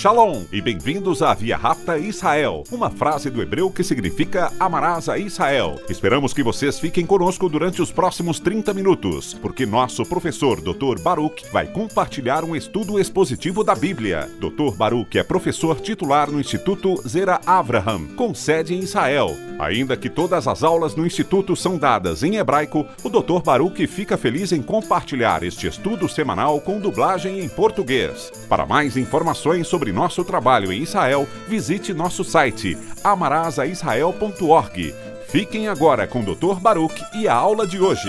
Shalom e bem-vindos a Via Rapta Israel, uma frase do hebreu que significa amarás a Israel. Esperamos que vocês fiquem conosco durante os próximos 30 minutos, porque nosso professor Dr. Baruch vai compartilhar um estudo expositivo da Bíblia. Dr. Baruch é professor titular no Instituto Zera Avraham, com sede em Israel. Ainda que todas as aulas no Instituto são dadas em hebraico, o Dr. Baruch fica feliz em compartilhar este estudo semanal com dublagem em português. Para mais informações sobre nosso trabalho em Israel, visite nosso site amarasaisrael.org. Fiquem agora com o Dr. Baruch e a aula de hoje.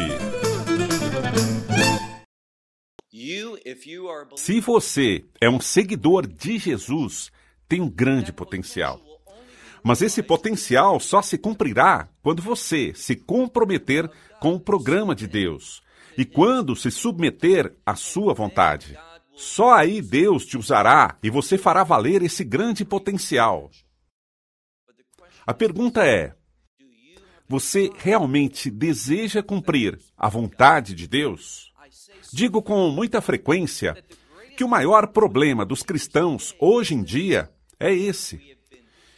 Se você é um seguidor de Jesus, tem um grande potencial. Mas esse potencial só se cumprirá quando você se comprometer com o programa de Deus e quando se submeter à sua vontade. Só aí Deus te usará e você fará valer esse grande potencial. A pergunta é: você realmente deseja cumprir a vontade de Deus? Digo com muita frequência que o maior problema dos cristãos hoje em dia é esse,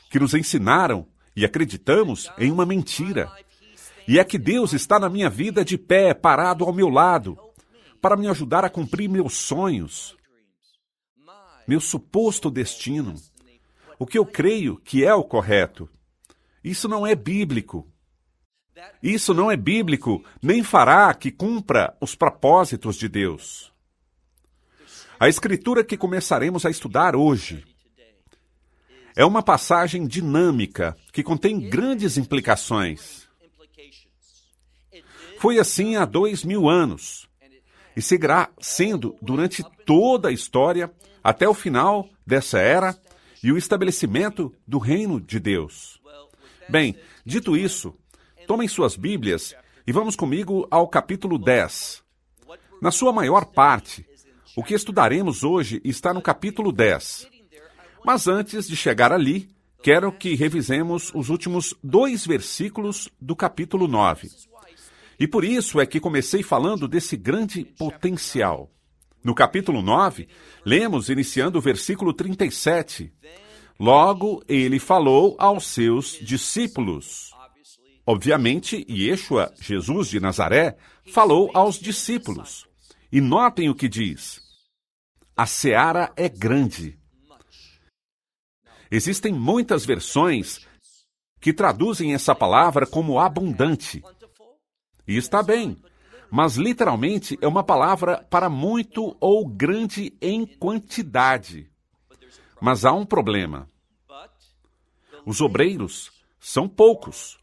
que nos ensinaram e acreditamos em uma mentira. E é que Deus está na minha vida de pé, parado ao meu lado, para me ajudar a cumprir meus sonhos, meu suposto destino, o que eu creio que é o correto. Isso não é bíblico. Isso não é bíblico, nem fará que cumpra os propósitos de Deus. A escritura que começaremos a estudar hoje é uma passagem dinâmica que contém grandes implicações. Foi assim há 2000 anos e seguirá sendo durante toda a história até o final dessa era e o estabelecimento do reino de Deus. Bem, dito isso, tomem suas Bíblias e vamos comigo ao capítulo 10. Na sua maior parte, o que estudaremos hoje está no capítulo 10. Mas antes de chegar ali, quero que revisemos os últimos 2 versículos do capítulo 9. E por isso é que comecei falando desse grande potencial. No capítulo 9, lemos iniciando o versículo 37. Logo, ele falou aos seus discípulos. Obviamente, Yeshua, Jesus de Nazaré, falou aos discípulos. E notem o que diz: a seara é grande. Existem muitas versões que traduzem essa palavra como abundante. E está bem, mas literalmente é uma palavra para muito ou grande em quantidade. Mas há um problema. Os obreiros são poucos.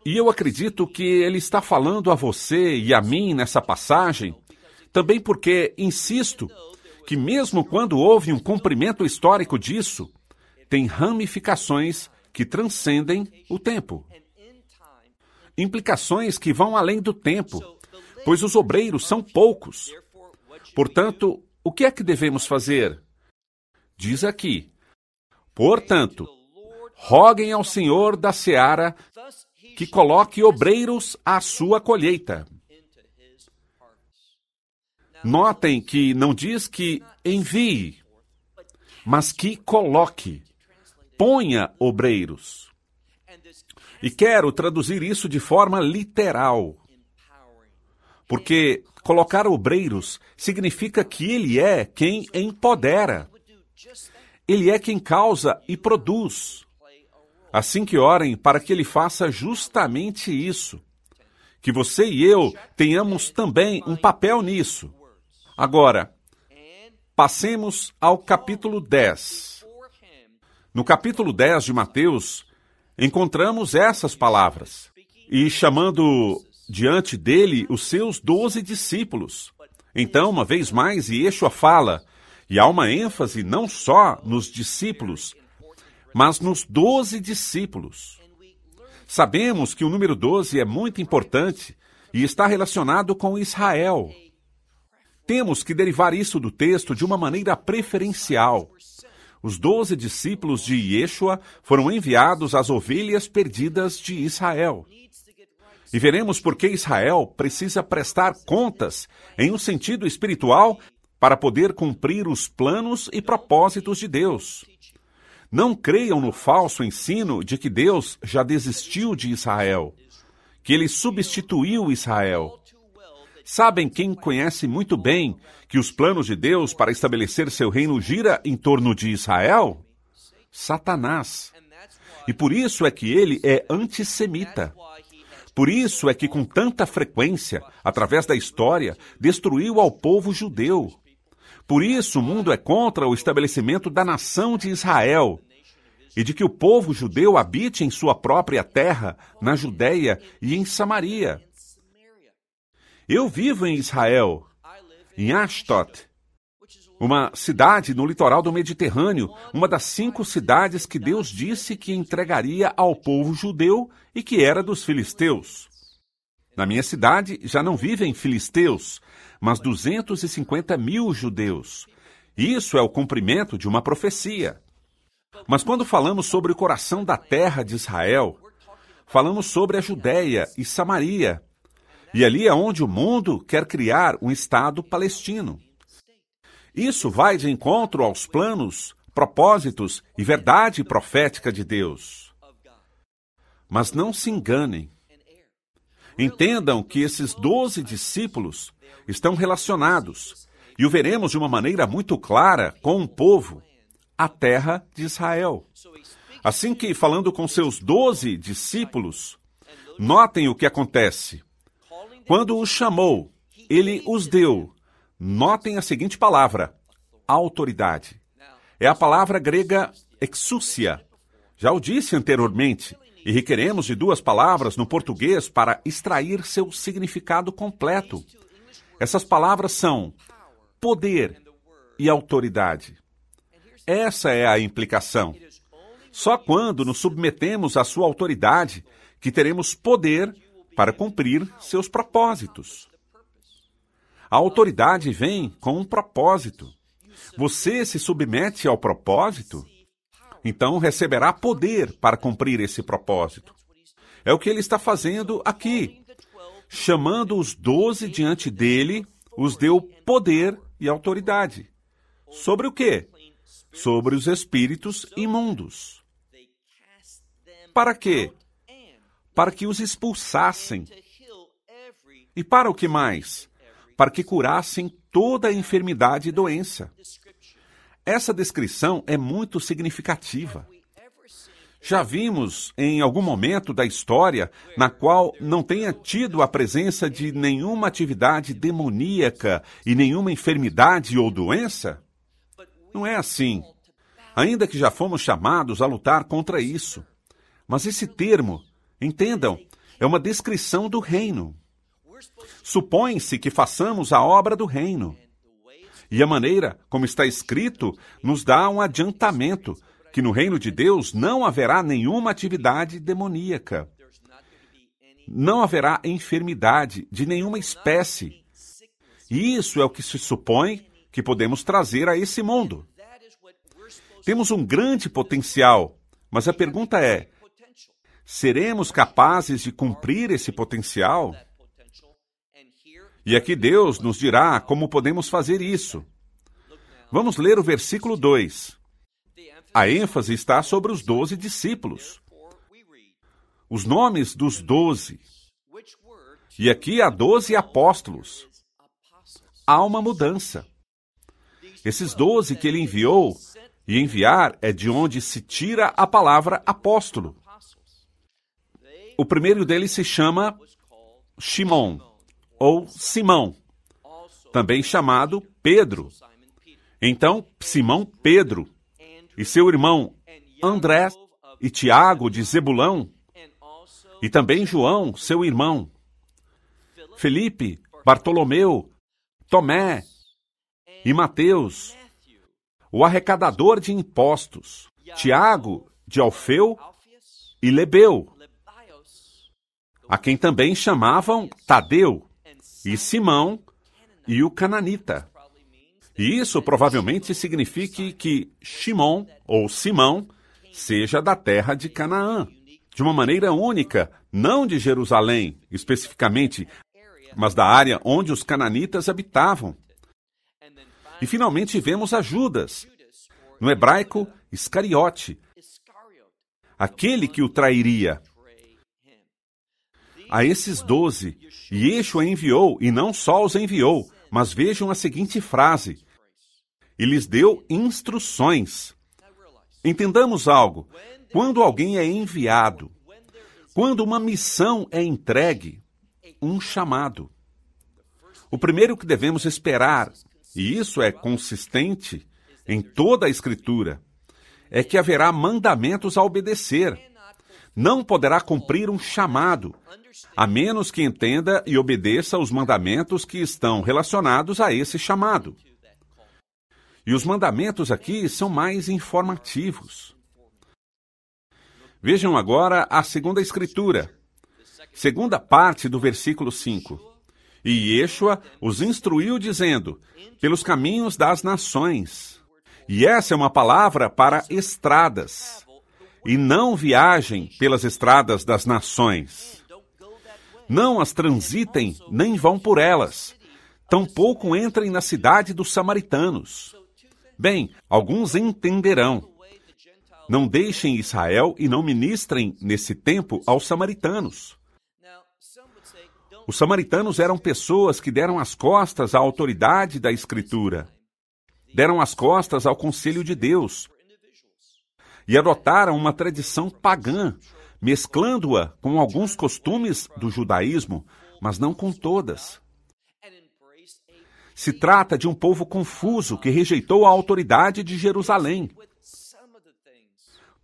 E eu acredito que ele está falando a você e a mim nessa passagem, também porque insisto que mesmo quando houve um cumprimento histórico disso, tem ramificações que transcendem o tempo. Implicações que vão além do tempo, pois os obreiros são poucos. Portanto, o que é que devemos fazer? Diz aqui: portanto, roguem ao Senhor da seara que coloque obreiros à sua colheita. Notem que não diz que envie, mas que coloque, ponha obreiros. E quero traduzir isso de forma literal, porque colocar obreiros significa que ele é quem empodera. Ele é quem causa e produz. Assim que orem para que ele faça justamente isso. Que você e eu tenhamos também um papel nisso. Agora, passemos ao capítulo 10. No capítulo 10 de Mateus, encontramos essas palavras. E chamando diante dele os seus 12 discípulos. Então, uma vez mais, Yeshua fala, e há uma ênfase não só nos discípulos, mas nos 12 discípulos. Sabemos que o número 12 é muito importante e está relacionado com Israel. Temos que derivar isso do texto de uma maneira preferencial. Os 12 discípulos de Yeshua foram enviados às ovelhas perdidas de Israel. E veremos por que Israel precisa prestar contas, em um sentido espiritual, para poder cumprir os planos e propósitos de Deus. Não creiam no falso ensino de que Deus já desistiu de Israel, que ele substituiu Israel. Sabem quem conhece muito bem que os planos de Deus para estabelecer seu reino gira em torno de Israel? Satanás. E por isso é que ele é antissemita. Por isso é que com tanta frequência, através da história, destruiu ao povo judeu. Por isso o mundo é contra o estabelecimento da nação de Israel e de que o povo judeu habite em sua própria terra, na Judéia e em Samaria. Eu vivo em Israel, em Ashdod, uma cidade no litoral do Mediterrâneo, uma das 5 cidades que Deus disse que entregaria ao povo judeu e que era dos filisteus. Na minha cidade já não vivem filisteus, mas 250 mil judeus. Isso é o cumprimento de uma profecia. Mas quando falamos sobre o coração da terra de Israel, falamos sobre a Judéia e Samaria. E ali é onde o mundo quer criar um Estado palestino. Isso vai de encontro aos planos, propósitos e verdade profética de Deus. Mas não se enganem. Entendam que esses 12 discípulos estão relacionados, e o veremos de uma maneira muito clara com um povo, a terra de Israel. Assim que, falando com seus 12 discípulos, notem o que acontece. Quando os chamou, ele os deu. Notem a seguinte palavra, autoridade. É a palavra grega exousia. Já o disse anteriormente, e requeremos de 2 palavras no português para extrair seu significado completo. Essas palavras são poder e autoridade. Essa é a implicação. Só quando nos submetemos à sua autoridade que teremos poder para cumprir seus propósitos. A autoridade vem com um propósito. Você se submete ao propósito, então receberá poder para cumprir esse propósito. É o que ele está fazendo aqui. Chamando os 12 diante dele, os deu poder e autoridade. Sobre o quê? Sobre os espíritos imundos. Para quê? Para que os expulsassem. E para o que mais? Para que curassem toda a enfermidade e doença. Essa descrição é muito significativa. Já vimos em algum momento da história na qual não tenha tido a presença de nenhuma atividade demoníaca e nenhuma enfermidade ou doença? Não é assim. Ainda que já fomos chamados a lutar contra isso. Mas esse termo, entendam, é uma descrição do reino. Supõe-se que façamos a obra do reino. E a maneira como está escrito nos dá um adiantamento que no reino de Deus não haverá nenhuma atividade demoníaca. Não haverá enfermidade de nenhuma espécie. E isso é o que se supõe que podemos trazer a esse mundo. Temos um grande potencial, mas a pergunta é, seremos capazes de cumprir esse potencial? E aqui Deus nos dirá como podemos fazer isso. Vamos ler o versículo 2. A ênfase está sobre os 12 discípulos. Os nomes dos 12. E aqui há 12 apóstolos. Há uma mudança. Esses 12 que ele enviou, e enviar é de onde se tira a palavra apóstolo. O primeiro deles se chama Shimon, ou Simão, também chamado Pedro. Então, Simão Pedro e seu irmão André e Tiago de Zebulão, e também João, seu irmão, Felipe, Bartolomeu, Tomé e Mateus, o arrecadador de impostos, Tiago de Alfeu e Lebeu, a quem também chamavam Tadeu, e Simão e o cananita. E isso provavelmente signifique que Shimon, ou Simão, seja da terra de Canaã, de uma maneira única, não de Jerusalém, especificamente, mas da área onde os cananitas habitavam. E finalmente vemos a Judas, no hebraico, Iscariote, aquele que o trairia. A esses 12, Yeshua enviou, e não só os enviou, mas vejam a seguinte frase: e lhes deu instruções. Entendamos algo. Quando alguém é enviado, quando uma missão é entregue, um chamado, o primeiro que devemos esperar, e isso é consistente em toda a Escritura, é que haverá mandamentos a obedecer. Não poderá cumprir um chamado, a menos que entenda e obedeça os mandamentos que estão relacionados a esse chamado. E os mandamentos aqui são mais informativos. Vejam agora a segunda Escritura, segunda parte do versículo 5. E Yeshua os instruiu dizendo, pelos caminhos das nações. E essa é uma palavra para estradas. E não viajem pelas estradas das nações. Não as transitem, nem vão por elas. Tampouco entrem na cidade dos samaritanos. Bem, alguns entenderão. Não deixem Israel e não ministrem nesse tempo aos samaritanos. Os samaritanos eram pessoas que deram as costas à autoridade da Escritura, deram as costas ao conselho de Deus e adotaram uma tradição pagã, mesclando-a com alguns costumes do judaísmo, mas não com todas. Se trata de um povo confuso que rejeitou a autoridade de Jerusalém.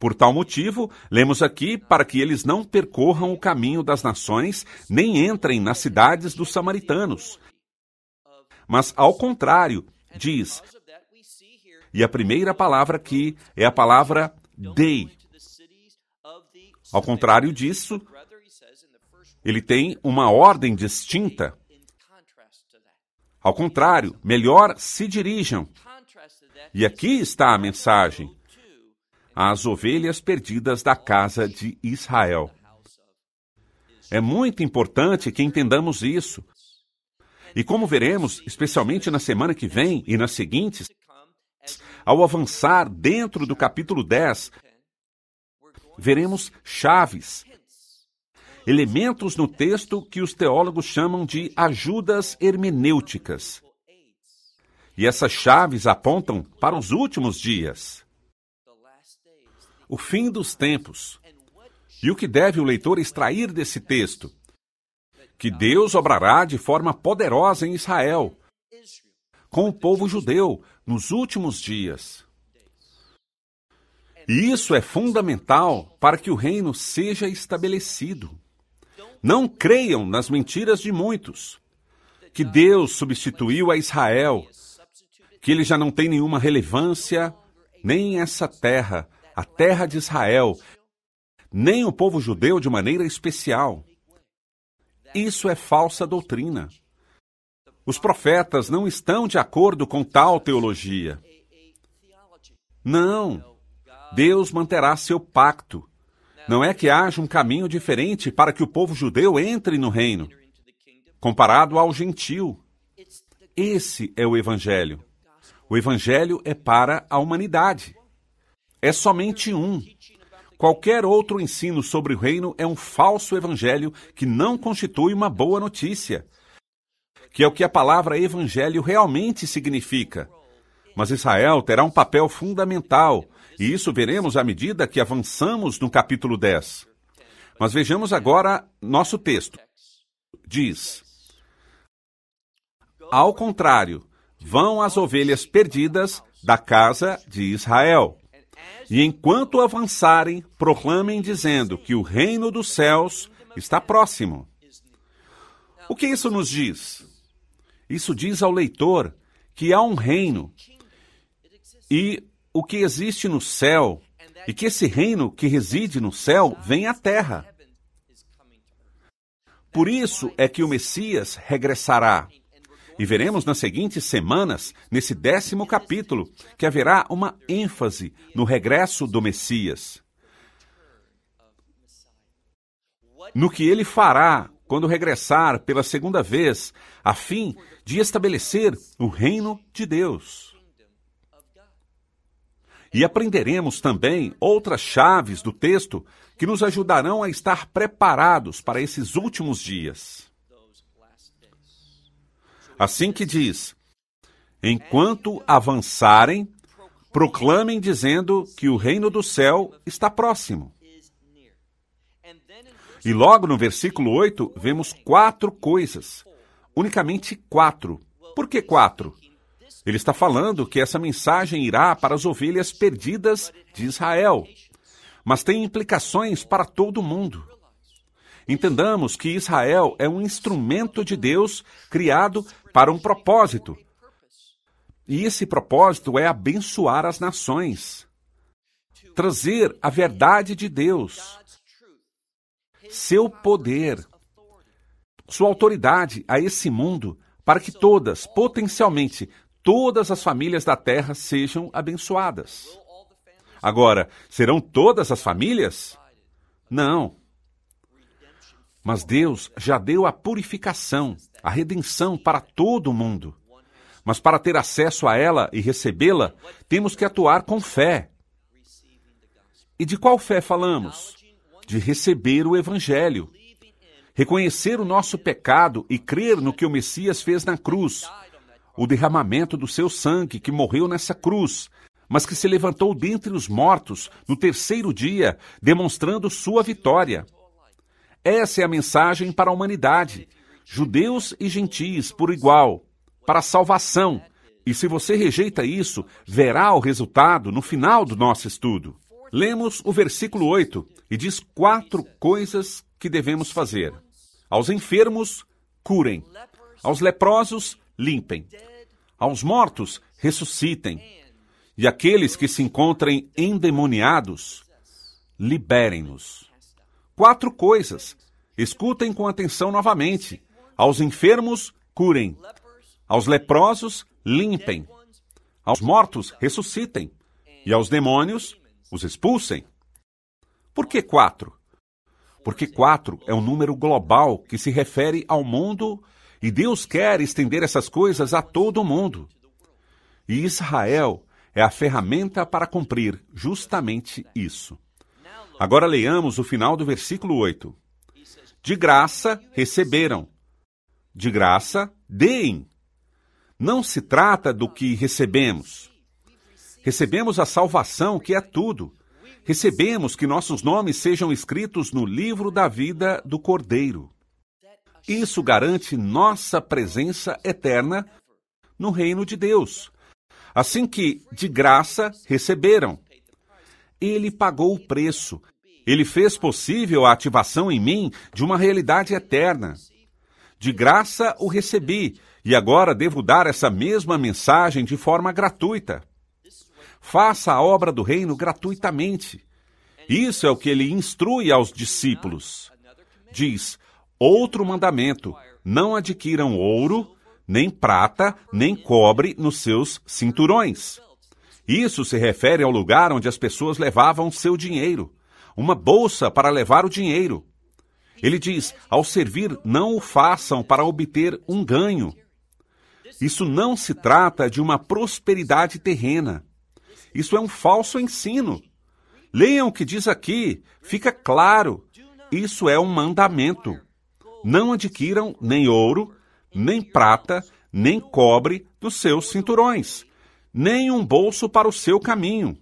Por tal motivo, lemos aqui para que eles não percorram o caminho das nações, nem entrem nas cidades dos samaritanos. Mas, ao contrário, diz, e a primeira palavra aqui é a palavra dei. Ao contrário disso, ele tem uma ordem distinta. Ao contrário, melhor se dirijam. E aqui está a mensagem. As ovelhas perdidas da casa de Israel. É muito importante que entendamos isso. E como veremos, especialmente na semana que vem e nas seguintes, ao avançar dentro do capítulo 10, veremos chaves, elementos no texto que os teólogos chamam de ajudas hermenêuticas. E essas chaves apontam para os últimos dias. O fim dos tempos. E o que deve o leitor extrair desse texto? Que Deus obrará de forma poderosa em Israel, com o povo judeu, nos últimos dias. E isso é fundamental para que o reino seja estabelecido. Não creiam nas mentiras de muitos, que Deus substituiu a Israel, que ele já não tem nenhuma relevância, nem essa terra, a terra de Israel, nem o povo judeu de maneira especial. Isso é falsa doutrina. Os profetas não estão de acordo com tal teologia. Não. Deus manterá seu pacto. Não é que haja um caminho diferente para que o povo judeu entre no reino, comparado ao gentil. Esse é o Evangelho. O Evangelho é para a humanidade. É somente um. Qualquer outro ensino sobre o reino é um falso evangelho que não constitui uma boa notícia, que é o que a palavra evangelho realmente significa. Mas Israel terá um papel fundamental, e isso veremos à medida que avançamos no capítulo 10. Mas vejamos agora nosso texto. Diz: ao contrário, vão as ovelhas perdidas da casa de Israel. E enquanto avançarem, proclamem dizendo que o reino dos céus está próximo. O que isso nos diz? Isso diz ao leitor que há um reino e o que existe no céu, e que esse reino que reside no céu vem à terra. Por isso é que o Messias regressará. E veremos nas seguintes semanas, nesse 10º capítulo, que haverá uma ênfase no regresso do Messias. No que ele fará, quando regressar pela segunda vez, a fim de estabelecer o reino de Deus. E aprenderemos também outras chaves do texto que nos ajudarão a estar preparados para esses últimos dias. Assim que diz: enquanto avançarem, proclamem dizendo que o reino do céu está próximo. E logo no versículo 8, vemos 4 coisas. Unicamente 4. Por que 4? Ele está falando que essa mensagem irá para as ovelhas perdidas de Israel, mas tem implicações para todo mundo. Entendamos que Israel é um instrumento de Deus criado para um propósito. E esse propósito é abençoar as nações, trazer a verdade de Deus, seu poder, sua autoridade a esse mundo, para que todas, potencialmente, todas as famílias da terra sejam abençoadas. Agora, serão todas as famílias? Não. Mas Deus já deu a purificação, a redenção para todo o mundo. Mas para ter acesso a ela e recebê-la, temos que atuar com fé. E de qual fé falamos? De receber o Evangelho, reconhecer o nosso pecado e crer no que o Messias fez na cruz, o derramamento do seu sangue que morreu nessa cruz, mas que se levantou dentre os mortos no terceiro dia, demonstrando sua vitória. Essa é a mensagem para a humanidade, judeus e gentis por igual, para a salvação. E se você rejeita isso, verá o resultado no final do nosso estudo. Lemos o versículo 8 e diz 4 coisas que devemos fazer. Aos enfermos, curem. Aos leprosos, limpem. Aos mortos, ressuscitem. E aqueles que se encontrem endemoniados, liberem-nos. 4 coisas. Escutem com atenção novamente. Aos enfermos, curem. Aos leprosos, limpem. Aos mortos, ressuscitem. E aos demônios, os expulsem. Por que 4? Porque 4 é um número global que se refere ao mundo e Deus quer estender essas coisas a todo o mundo. E Israel é a ferramenta para cumprir justamente isso. Agora leiamos o final do versículo 8. De graça receberam. De graça deem. Não se trata do que recebemos. Recebemos a salvação, que é tudo. Recebemos que nossos nomes sejam escritos no livro da vida do Cordeiro. Isso garante nossa presença eterna no reino de Deus. Assim que, de graça, receberam. Ele pagou o preço. Ele fez possível a ativação em mim de uma realidade eterna. De graça o recebi, e agora devo dar essa mesma mensagem de forma gratuita. Faça a obra do reino gratuitamente. Isso é o que ele instrui aos discípulos. Diz: outro mandamento: não adquiram ouro, nem prata, nem cobre nos seus cinturões. Isso se refere ao lugar onde as pessoas levavam seu dinheiro, uma bolsa para levar o dinheiro. Ele diz: ao servir, não o façam para obter um ganho. Isso não se trata de uma prosperidade terrena. Isso é um falso ensino. Leiam o que diz aqui, fica claro. Isso é um mandamento. Não adquiram nem ouro, nem prata, nem cobre dos seus cinturões, nem um bolso para o seu caminho.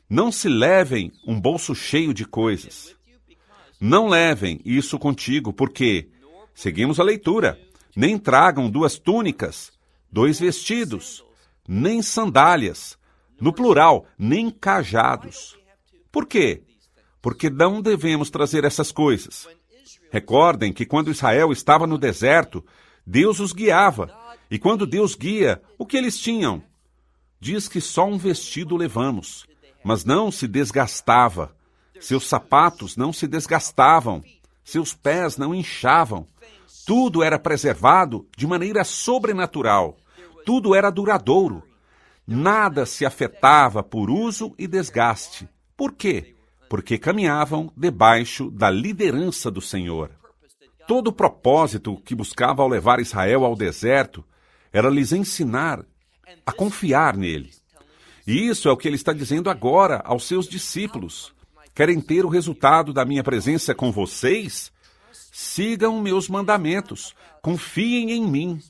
Não se levem um bolso cheio de coisas. Não levem isso contigo, porque, seguimos a leitura, nem tragam 2 túnicas, 2 vestidos, nem sandálias, no plural, nem cajados. Por quê? Porque não devemos trazer essas coisas. Recordem que quando Israel estava no deserto, Deus os guiava. E quando Deus guia, o que eles tinham? Diz que só um vestido levamos, mas não se desgastava. Seus sapatos não se desgastavam. Seus pés não inchavam. Tudo era preservado de maneira sobrenatural. Tudo era duradouro. Nada se afetava por uso e desgaste. Por quê? Porque caminhavam debaixo da liderança do Senhor. Todo o propósito que buscava ao levar Israel ao deserto era lhes ensinar a confiar nele. E isso é o que ele está dizendo agora aos seus discípulos. Querem ter o resultado da minha presença com vocês? Sigam meus mandamentos, confiem em mim.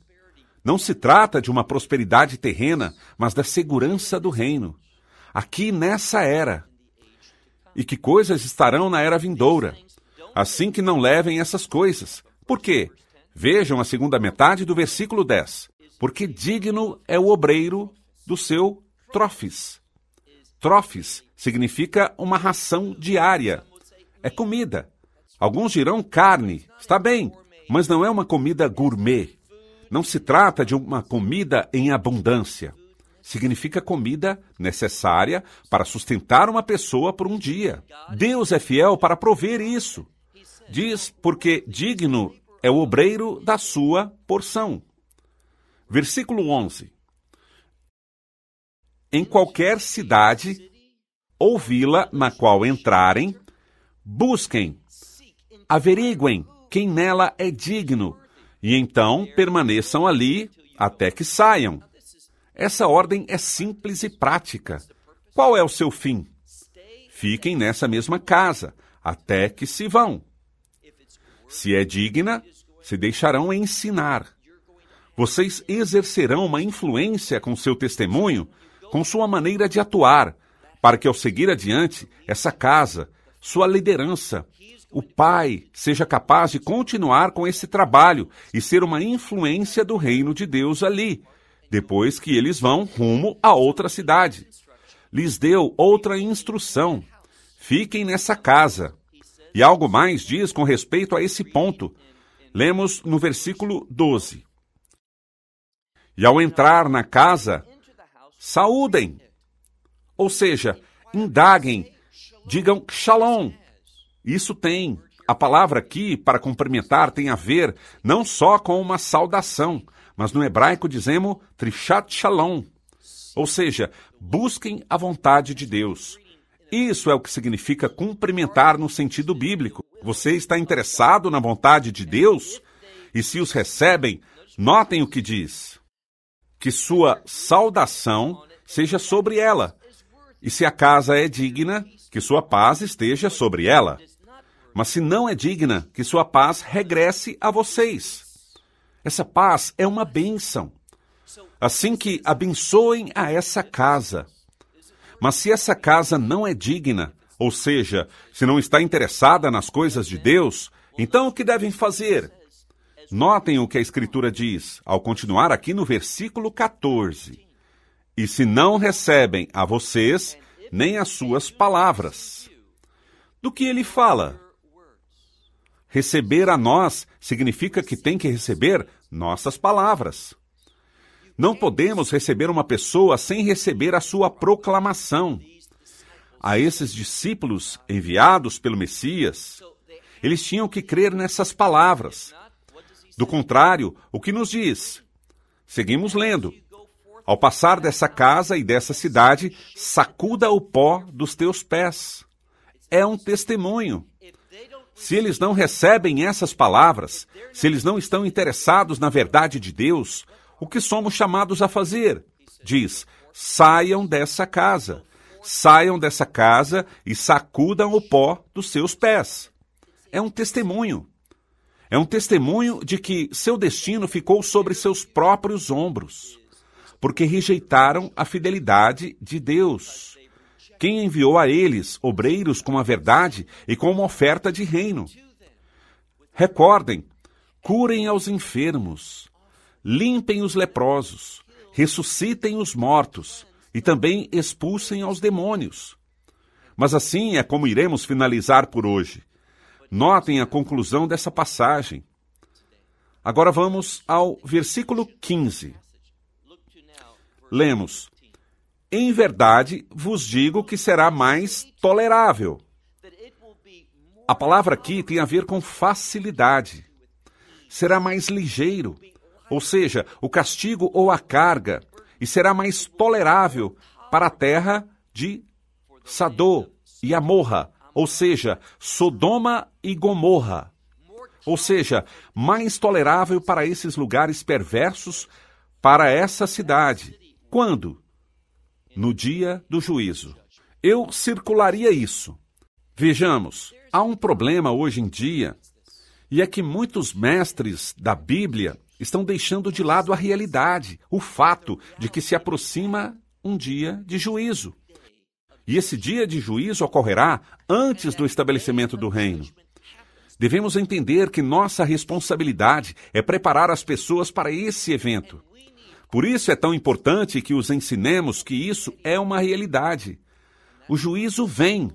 Não se trata de uma prosperidade terrena, mas da segurança do reino. Aqui nessa era. E que coisas estarão na era vindoura. Assim que não levem essas coisas. Por quê? Vejam a segunda metade do versículo 10. Porque digno é o obreiro do seu trofes. Trofes significa uma ração diária. É comida. Alguns dirão carne. Está bem, mas não é uma comida gourmet. Não se trata de uma comida em abundância. Significa comida necessária para sustentar uma pessoa por um dia. Deus é fiel para prover isso. Diz, porque digno é o obreiro da sua porção. Versículo 11. Em qualquer cidade ou vila na qual entrarem, busquem, averiguem quem nela é digno, e então permaneçam ali até que saiam. Essa ordem é simples e prática. Qual é o seu fim? Fiquem nessa mesma casa, até que se vão. Se é digna, se deixarão ensinar. Vocês exercerão uma influência com seu testemunho, com sua maneira de atuar, para que ao seguir adiante, essa casa, sua liderança, o pai seja capaz de continuar com esse trabalho e ser uma influência do reino de Deus ali, depois que eles vão rumo a outra cidade. Lhes deu outra instrução. Fiquem nessa casa. E algo mais diz com respeito a esse ponto. Lemos no versículo 12. E ao entrar na casa, saúdem. Ou seja, indaguem, digam shalom. Isso tem. A palavra aqui, para cumprimentar, tem a ver não só com uma saudação, mas no hebraico dizemos trishat shalom. Ou seja, busquem a vontade de Deus. Isso é o que significa cumprimentar no sentido bíblico. Você está interessado na vontade de Deus? E se os recebem, notem o que diz. Que sua saudação seja sobre ela. E se a casa é digna, que sua paz esteja sobre ela. Mas se não é digna, que sua paz regresse a vocês. Essa paz é uma bênção. Assim que abençoem a essa casa. Mas se essa casa não é digna, ou seja, se não está interessada nas coisas de Deus, então o que devem fazer? Notem o que a Escritura diz, ao continuar aqui no versículo 14. E se não recebem a vocês, nem as suas palavras. Do que ele fala? Receber a nós significa que tem que receber nossas palavras. Não podemos receber uma pessoa sem receber a sua proclamação. A esses discípulos enviados pelo Messias, eles tinham que crer nessas palavras. Do contrário, o que nos diz? Seguimos lendo. Ao passar dessa casa e dessa cidade, sacuda o pó dos teus pés. É um testemunho. Se eles não recebem essas palavras, se eles não estão interessados na verdade de Deus, o que somos chamados a fazer? Diz, saiam dessa casa. Saiam dessa casa e sacudam o pó dos seus pés. É um testemunho. É um testemunho de que seu destino ficou sobre seus próprios ombros, porque rejeitaram a fidelidade de Deus. Quem enviou a eles obreiros com a verdade e com uma oferta de reino? Recordem, curem aos enfermos, limpem os leprosos, ressuscitem os mortos e também expulsem aos demônios. Mas assim é como iremos finalizar por hoje. Notem a conclusão dessa passagem. Agora vamos ao versículo 15. Lemos, em verdade vos digo que será mais tolerável. A palavra aqui tem a ver com facilidade. Será mais ligeiro, ou seja, o castigo ou a carga, e será mais tolerável para a terra de Sodom e Amorra, ou seja, Sodoma e Gomorra. ou seja, mais tolerável para esses lugares perversos, para essa cidade. Quando? No dia do juízo. Eu circularia isso. Vejamos, há um problema hoje em dia, e é que muitos mestres da Bíblia estão deixando de lado a realidade, o fato de que se aproxima um dia de juízo. E esse dia de juízo ocorrerá antes do estabelecimento do reino. Devemos entender que nossa responsabilidade é preparar as pessoas para esse evento. Por isso é tão importante que os ensinemos que isso é uma realidade. O juízo vem.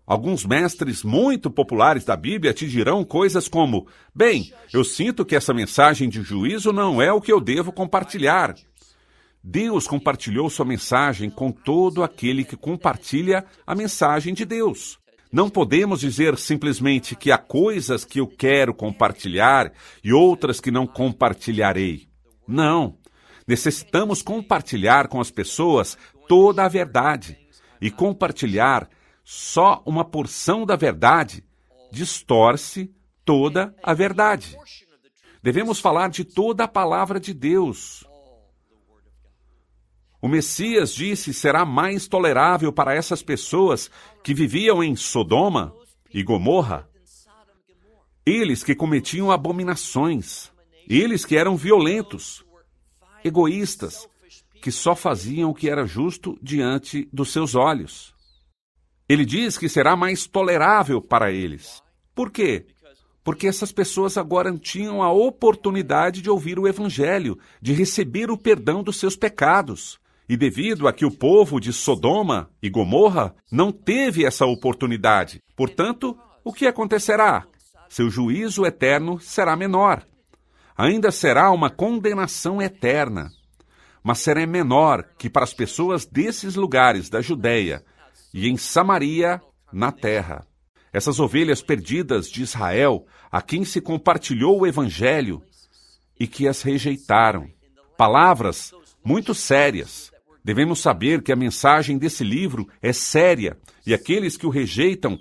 Alguns mestres muito populares da Bíblia te dirão coisas como: bem, eu sinto que essa mensagem de juízo não é o que eu devo compartilhar. Deus compartilhou sua mensagem com todo aquele que compartilha a mensagem de Deus. Não podemos dizer simplesmente que há coisas que eu quero compartilhar e outras que não compartilharei. Não. Necessitamos compartilhar com as pessoas toda a verdade. E compartilhar só uma porção da verdade distorce toda a verdade. Devemos falar de toda a palavra de Deus. O Messias disse será mais tolerável para essas pessoas que viviam em Sodoma e Gomorra. Eles que cometiam abominações, eles que eram violentos, egoístas, que só faziam o que era justo diante dos seus olhos. Ele diz que será mais tolerável para eles. Por quê? Porque essas pessoas agora tinham a oportunidade de ouvir o Evangelho, de receber o perdão dos seus pecados. E devido a que o povo de Sodoma e Gomorra não teve essa oportunidade, portanto, o que acontecerá? Seu juízo eterno será menor. Ainda será uma condenação eterna, mas será menor que para as pessoas desses lugares da Judéia e em Samaria, na terra. Essas ovelhas perdidas de Israel, a quem se compartilhou o Evangelho e que as rejeitaram. Palavras muito sérias. Devemos saber que a mensagem desse livro é séria e aqueles que o rejeitam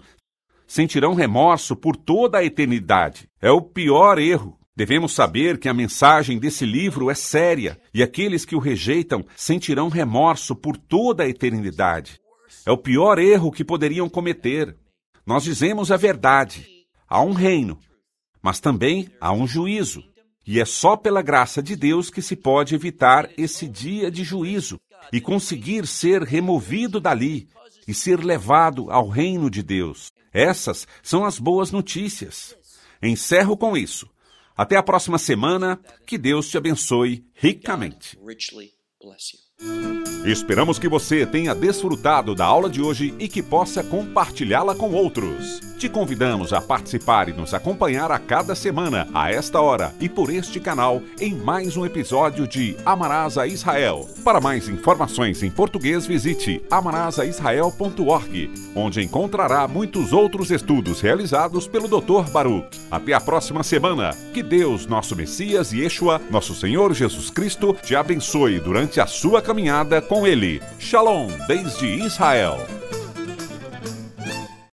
sentirão remorso por toda a eternidade. É o pior erro. Devemos saber que a mensagem desse livro é séria e aqueles que o rejeitam sentirão remorso por toda a eternidade. É o pior erro que poderiam cometer. Nós dizemos a verdade. Há um reino, mas também há um juízo. E é só pela graça de Deus que se pode evitar esse dia de juízo e conseguir ser removido dali e ser levado ao reino de Deus. Essas são as boas notícias. Encerro com isso. Até a próxima semana. Que Deus te abençoe ricamente. Esperamos que você tenha desfrutado da aula de hoje e que possa compartilhá-la com outros. Te convidamos a participar e nos acompanhar a cada semana, a esta hora e por este canal, em mais um episódio de Amarás a Israel. Para mais informações em português, visite amarasaisrael.org, onde encontrará muitos outros estudos realizados pelo Dr. Baruch. Até a próxima semana. Que Deus, nosso Messias e Yeshua, nosso Senhor Jesus Cristo, te abençoe durante a sua caminhada com Ele. Shalom, desde Israel.